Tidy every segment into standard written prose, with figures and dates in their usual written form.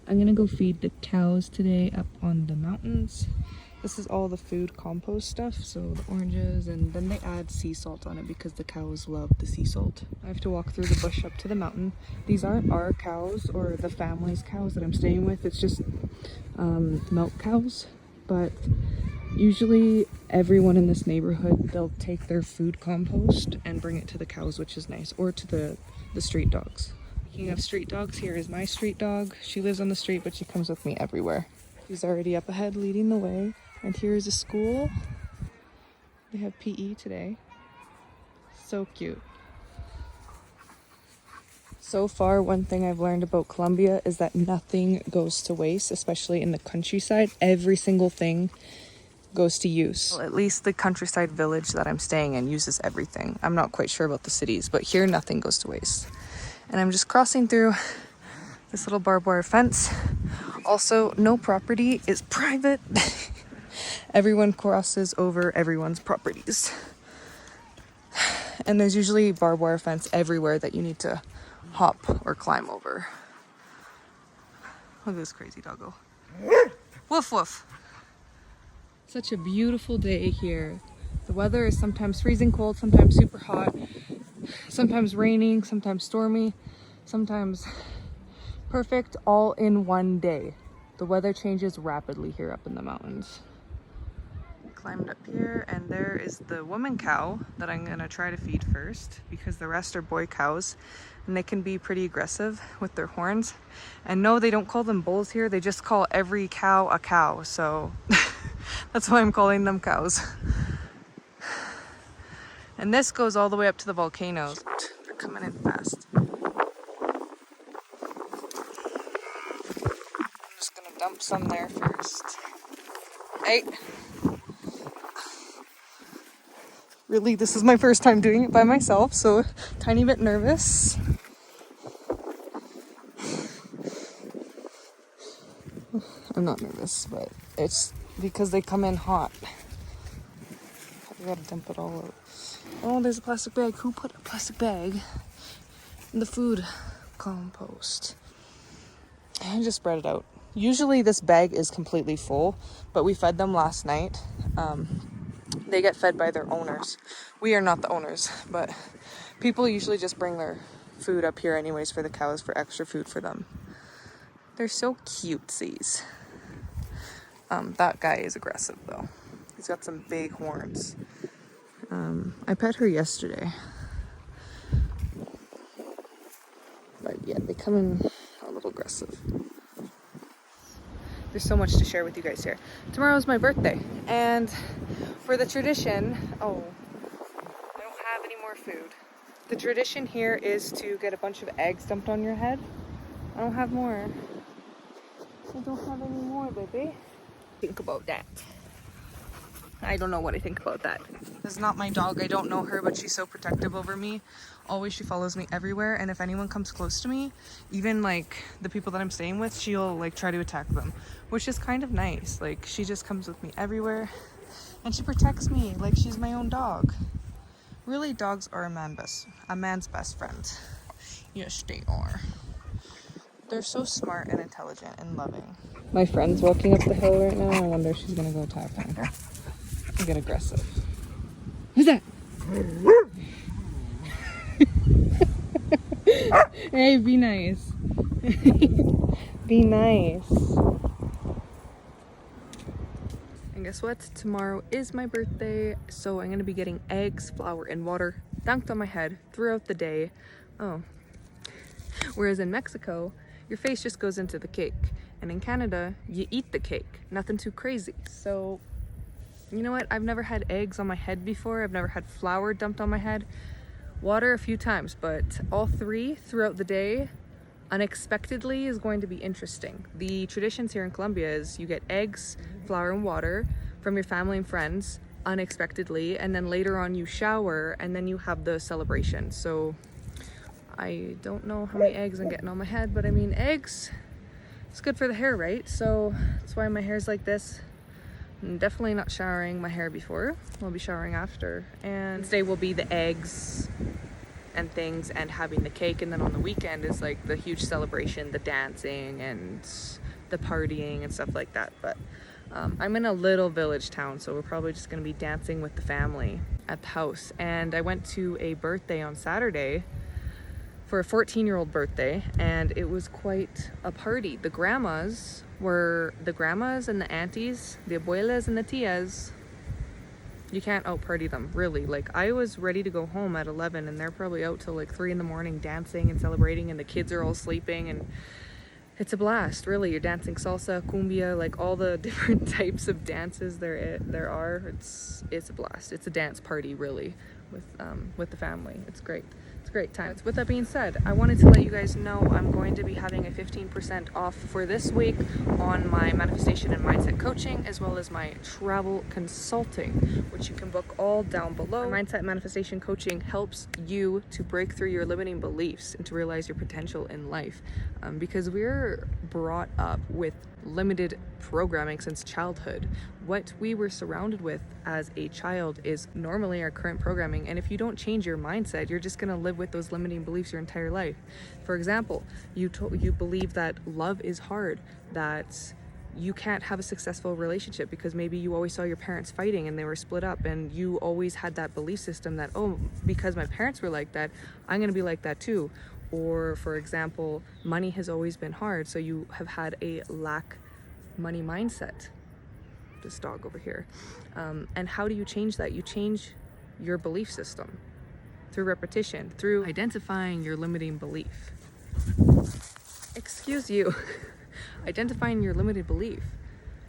I'm gonna go feed the cows today up on the mountains. This is all the food compost stuff, so the oranges, and then they add sea salt on it because the cows love the sea salt. I have to walk through the bush up to the mountain. These aren't our cows or the family's cows that I'm staying with. It's just milk cows, but usually everyone in this neighborhood, they'll take their food compost and bring it to the cows, which is nice, or to the street dogs. Speaking of street dogs, here is my street dog. She lives on the street, but she comes with me everywhere. She's already up ahead leading the way. And here is a school. They have PE today. So cute. So far, one thing I've learned about Colombia is that nothing goes to waste, especially in the countryside. Every single thing goes to use. Well, at least the countryside village that I'm staying in uses everything. I'm not quite sure about the cities, but here nothing goes to waste. And I'm just crossing through this little barbed wire fence. Also, no property is private. Everyone crosses over everyone's properties. And there's usually barbed wire fence everywhere that you need to hop or climb over. Look at this crazy doggo. Woof woof. Such a beautiful day here. The weather is sometimes freezing cold, sometimes super hot, sometimes raining, sometimes stormy, sometimes perfect, all in one day. The weather changes rapidly here up in the mountains. Climbed up here, and there is the woman cow that I'm gonna try to feed first because the rest are boy cows and they can be pretty aggressive with their horns. And no, they don't call them bulls here, they just call every cow a cow, so that's why I'm calling them cows. And this goes all the way up to the volcanoes. They're coming in fast. I'm just gonna dump some there first. Hey! Really, this is my first time doing it by myself, so tiny bit nervous. I'm not nervous, but it's because they come in hot. I gotta dump it all out. Oh, there's a plastic bag. Who put a plastic bag in the food compost? I just spread it out. Usually this bag is completely full, but we fed them last night. They get fed by their owners. We are not the owners, but people usually just bring their food up here anyways for the cows, for extra food for them. They're so cutesies. That guy is aggressive though. He's got some big horns. I pet her yesterday. But yeah, they come in a little aggressive. There's so much to share with you guys here. Tomorrow's my birthday, and for the tradition, I don't have any more food. The tradition here is to get a bunch of eggs dumped on your head. I don't have more. I don't have any more, baby. Think about that. I don't know what I think about that. This is not my dog. I don't know her, but she's so protective over me. Always, she follows me everywhere, and if anyone comes close to me, even like the people that I'm staying with, she'll like try to attack them, which is kind of nice. Like, she just comes with me everywhere, and she protects me like she's my own dog. Really, dogs are a man's best friend. Yes, they are. They're so smart and intelligent and loving. My friend's walking up the hill right now. I wonder if she's gonna go attack him. Get aggressive. Who's that? Hey, be nice. Be nice. And guess what? Tomorrow is my birthday, so I'm gonna be getting eggs, flour, and water dunked on my head throughout the day. Oh. Whereas in Mexico, your face just goes into the cake. And in Canada, you eat the cake. Nothing too crazy. So, you know what? I've never had eggs on my head before. I've never had flour dumped on my head. Water a few times, but all three throughout the day, unexpectedly, is going to be interesting. The traditions here in Colombia is you get eggs, flour, and water from your family and friends unexpectedly, and then later on you shower, and then you have the celebration. So I don't know how many eggs I'm getting on my head, but I mean, eggs, it's good for the hair, right? So that's why my hair's like this. I'm definitely not showering my hair before. I'll be showering after. And today will be the eggs and things and having the cake, and then on the weekend is like the huge celebration, the dancing and the partying and stuff like that. But I'm in a little village town, so we're probably just going to be dancing with the family at the house. And I went to a birthday on Saturday for a 14-year-old birthday, and it was quite a party. The grandmas and the aunties, the abuelas and the tias. You can't out party them, really. Like, I was ready to go home at 11 and they're probably out till like 3 in the morning dancing and celebrating, and the kids are all sleeping, and it's a blast, really. You're dancing salsa, cumbia, like all the different types of dances there are. It's a blast. It's a dance party, really, with the family. It's great. It's a great time. With that being said, I wanted to let you guys know I'm going to be having a 15% off for this week on my manifestation and mindset coaching, as well as my travel consulting, which you can book all down below. My mindset manifestation coaching helps you to break through your limiting beliefs and to realize your potential in life, because we're brought up with limited programming since childhood. What we were surrounded with as a child is normally our current programming, and if you don't change your mindset, you're just going to live with those limiting beliefs your entire life. For example, you believe that love is hard, that you can't have a successful relationship because maybe you always saw your parents fighting and they were split up, and you always had that belief system that, oh, because my parents were like that, I'm going to be like that too. Or, for example, money has always been hard, so you have had a lack money mindset. This dog over here. And how do you change that? You change your belief system through repetition, through identifying your limiting belief. Excuse you. Identifying your limited belief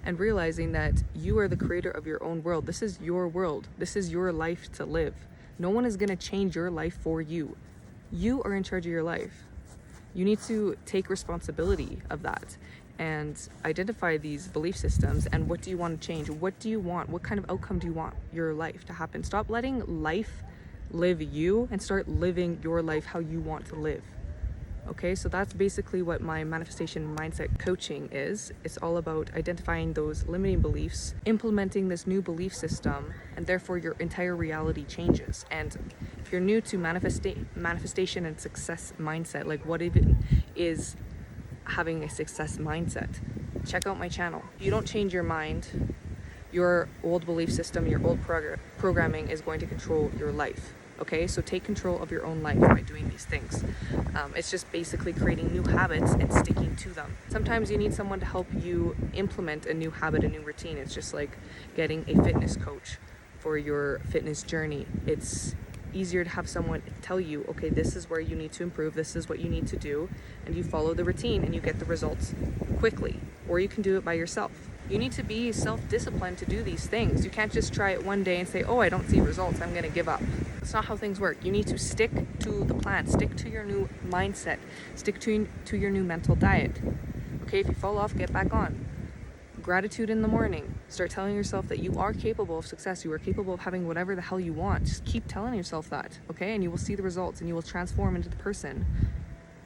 and realizing that you are the creator of your own world. This is your world. This is your life to live. No one is going to change your life for you. You are in charge of your life. You need to take responsibility of that and identify these belief systems. And what do you want to change? What do you want? What kind of outcome do you want your life to happen? Stop letting life live you and start living your life how you want to live. Okay, so that's basically what my manifestation mindset coaching is. It's all about identifying those limiting beliefs, implementing this new belief system, and therefore your entire reality changes. And if you're new to manifestation and success mindset, like what even is having a success mindset, check out my channel. If you don't change your mind, your old belief system, your old programming is going to control your life. Okay, so take control of your own life by doing these things. It's just basically creating new habits and sticking to them. Sometimes you need someone to help you implement a new habit, a new routine. It's just like getting a fitness coach for your fitness journey. It's easier to have someone tell you, okay, this is where you need to improve, this is what you need to do, and you follow the routine and you get the results quickly. Or you can do it by yourself. You need to be self-disciplined to do these things. You can't just try it one day and say, oh, I don't see results, I'm gonna give up. That's not how things work. You need to stick to the plan, stick to your new mindset, stick to your new mental diet. Okay, if you fall off, get back on. Gratitude in the morning. Start telling yourself that you are capable of success. You are capable of having whatever the hell you want. Just keep telling yourself that, okay? And you will see the results and you will transform into the person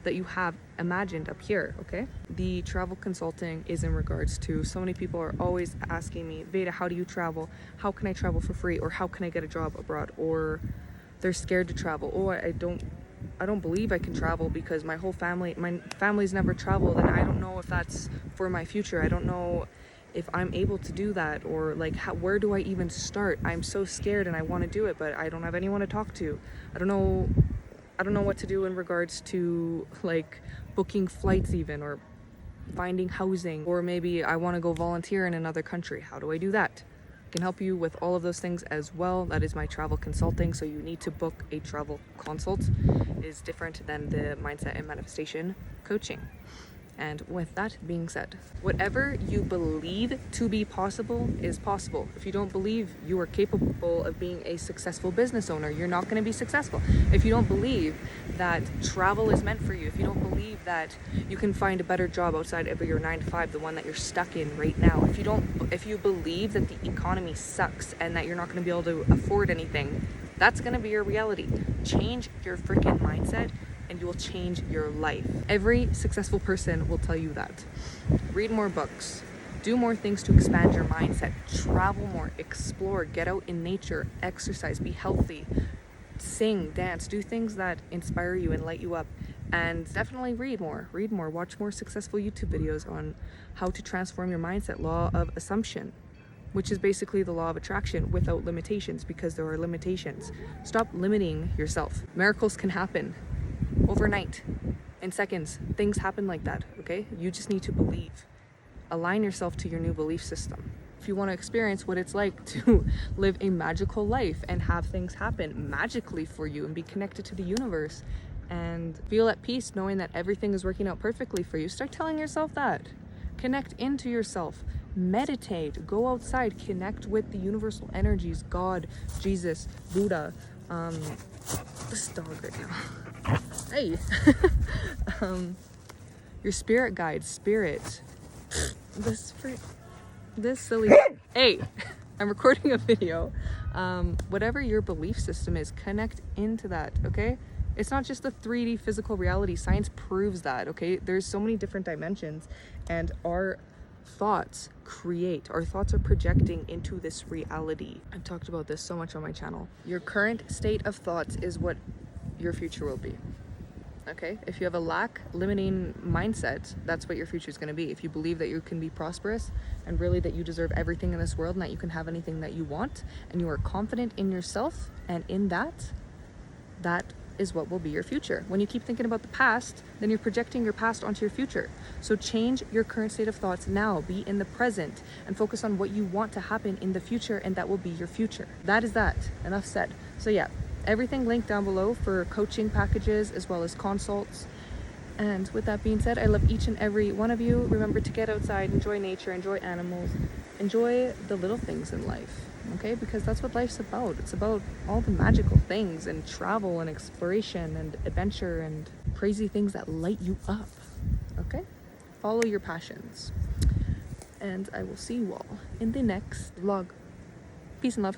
that you have imagined up here, okay? The travel consulting is in regards to, so many people are always asking me, Veda, how do you travel? How can I travel for free? Or how can I get a job abroad? Or they're scared to travel. Oh, I don't believe I can travel because my family's never traveled, and I don't know if that's for my future. I don't know if I'm able to do that, or like where do I even start? I'm so scared and I want to do it, but I don't have anyone to talk to. I don't know what to do in regards to like booking flights even, or finding housing, or maybe I want to go volunteer in another country. How do I do that? I can help you with all of those things as well. That is my travel consulting. So you need to book a travel consult. It is different than the mindset and manifestation coaching. And with that being said, whatever you believe to be possible is possible. If you don't believe you are capable of being a successful business owner, you're not going to be successful. If you don't believe that travel is meant for you, if you don't believe that you can find a better job outside of your 9-to-5, the one that you're stuck in right now, if you believe that the economy sucks and that you're not going to be able to afford anything, that's going to be your reality. Change your freaking mindset and you will change your life. Every successful person will tell you that. Read more books, do more things to expand your mindset, travel more, explore, get out in nature, exercise, be healthy, sing, dance, do things that inspire you and light you up. And definitely read more, watch more successful YouTube videos on how to transform your mindset. Law of assumption, which is basically the law of attraction without limitations, because there are limitations. Stop limiting yourself. Miracles can happen overnight, in seconds. Things happen like that, okay? You just need to believe. Align yourself to your new belief system. If you want to experience what it's like to live a magical life and have things happen magically for you and be connected to the universe and feel at peace knowing that everything is working out perfectly for you, start telling yourself that. Connect into yourself. Meditate. Go outside. Connect with the universal energies. God, Jesus, Buddha. This dog right now. Hey. Your spirit guide. Spirit. This silly. Hey. I'm recording a video. Whatever your belief system is, connect into that, okay? It's not just the 3D physical reality. Science proves that, okay? There's so many different dimensions, and our thoughts are projecting into this reality. I've talked about this so much on my channel. Your current state of thoughts is what your future will be, okay? If you have a lack limiting mindset, that's what your future is going to be. If you believe that you can be prosperous and really that you deserve everything in this world and that you can have anything that you want, and you are confident in yourself and in that is what will be your future. When you keep thinking about the past, then you're projecting your past onto your future. So change your current state of thoughts now, be in the present, and focus on what you want to happen in the future, and that will be your future. That is that. Enough said. So yeah, everything linked down below for coaching packages as well as consults. And with that being said, I love each and every one of you. Remember to get outside, enjoy nature, enjoy animals, enjoy the little things in life. Okay, because that's what life's about. It's about all the magical things and travel and exploration and adventure and crazy things that light you up. Okay, follow your passions, and I will see you all in the next vlog. Peace and love.